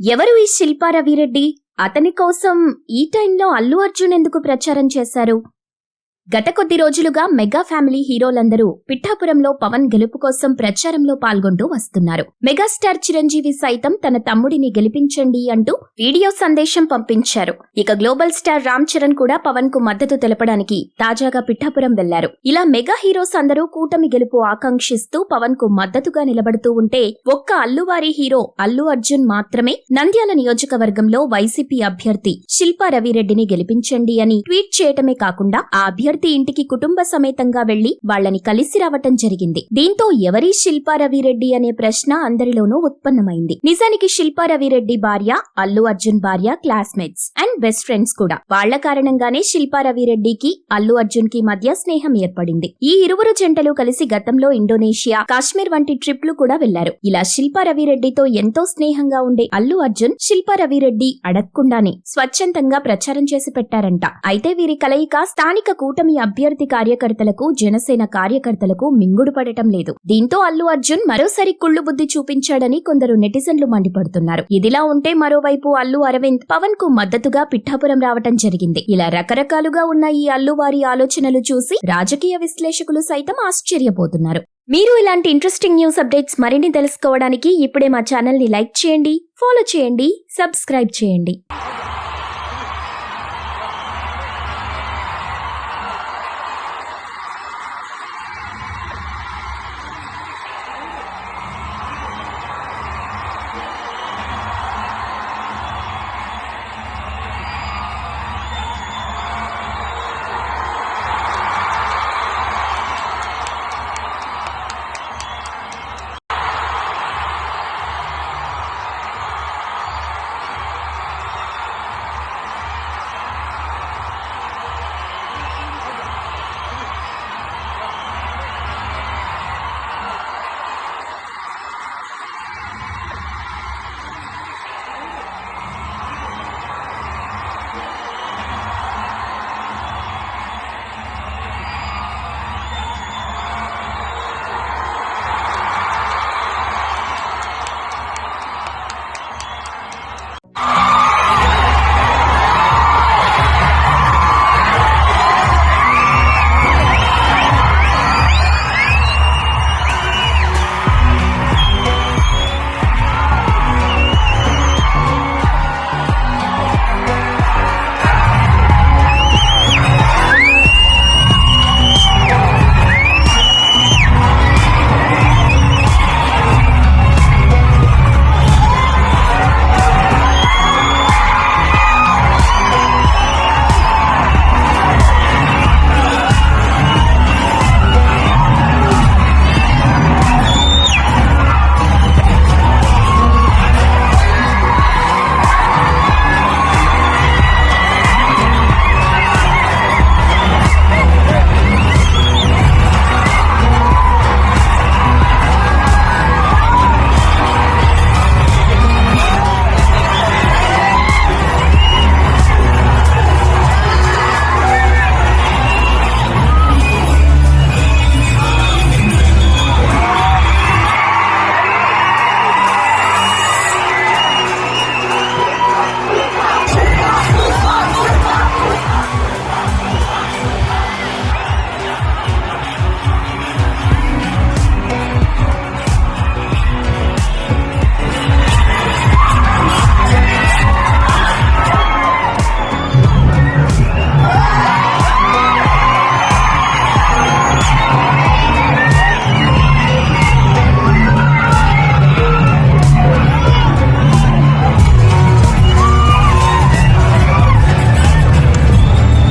ఎవరు ఈ శిల్పా రవిరెడ్డి? అతని కోసం ఈ టైంలో అల్లు అర్జున్ ఎందుకు ప్రచారం చేశారు? గత కొద్ది రోజులుగా మెగా ఫ్యామిలీ హీరోలందరూ పిఠాపురంలో పవన్ గెలుపు కోసం ప్రచారంలో పాల్గొంటూ వస్తున్నారు. మెగాస్టార్ చిరంజీవి సైతం తన తమ్ముడిని గెలిపించండి అంటూ వీడియో సందేశం పంపించారు. ఇక గ్లోబల్ స్టార్ రామ్ చరణ్ కూడా పవన్ కు మద్దతు తెలపడానికి తాజాగా పిఠాపురం వెళ్లారు. ఇలా మెగా హీరోస్ అందరూ కూటమి గెలుపు ఆకాంక్షిస్తూ పవన్ కు మద్దతుగా నిలబడుతూ ఉంటే ఒక్క అల్లువారి హీరో అల్లు అర్జున్ మాత్రమే నంద్యాల నియోజకవర్గంలో వైసీపీ అభ్యర్థి శిల్పా రవిరెడ్డిని గెలిపించండి అని ట్వీట్ చేయటమే కాకుండా ఆ అభ్యర్థి ఇంటికి కుటుంబ సమేతంగా వెళ్లి వాళ్లని కలిసి రావటం జరిగింది. దీంతో ఎవరి శిల్పా రవిరెడ్డి అనే ప్రశ్న అందరిలోనూ ఉత్పన్నమైంది. నిజానికి శిల్పా రవిరెడ్డి భార్య, అల్లు అర్జున్ భార్య క్లాస్మేట్స్ అండ్ బెస్ట్ ఫ్రెండ్స్ కూడా. వాళ్ల కారణంగానే శిల్పా రవిరెడ్డికి అల్లు అర్జున్ కి మధ్య స్నేహం ఏర్పడింది. ఈ ఇరువురు జంటలు కలిసి గతంలో ఇండోనేషియా, కాశ్మీర్ వంటి ట్రిప్లు కూడా వెళ్లారు. ఇలా శిల్పా రవిరెడ్డితో ఎంతో స్నేహంగా ఉండే అల్లు అర్జున్ శిల్పా రవిరెడ్డి అడగకుండానే స్వచ్ఛందంగా ప్రచారం చేసి పెట్టారంట. అయితే వీరి కలయిక స్థానిక కూటమి అభ్యర్థి కార్యకర్తలకు, జనసేన కార్యకర్తలకు మింగుడు పడటం లేదు. దీంతో అల్లు అర్జున్ మరోసారి కుళ్ళు బుద్ధి చూపించాడని కొందరు నెటిజన్లు మండిపడుతున్నారు. ఇదిలా ఉంటే మరోవైపు అల్లు అరవింద్ పవన్ కు మద్దతుగా పిఠాపురం రావటం జరిగింది. ఇలా రకరకాలుగా ఉన్న ఈ అల్లు వారి ఆలోచనలు చూసి రాజకీయ విశ్లేషకులు సైతం ఆశ్చర్యపోతున్నారు. మీరు ఇలాంటి ఇంట్రెస్టింగ్ న్యూస్ అప్డేట్స్ మరిన్ని తెలుసుకోవడానికి ఇప్పుడే మా ఛానల్ ని లైక్ చేయండి, ఫాలో చేయండి, సబ్స్క్రైబ్ చేయండి.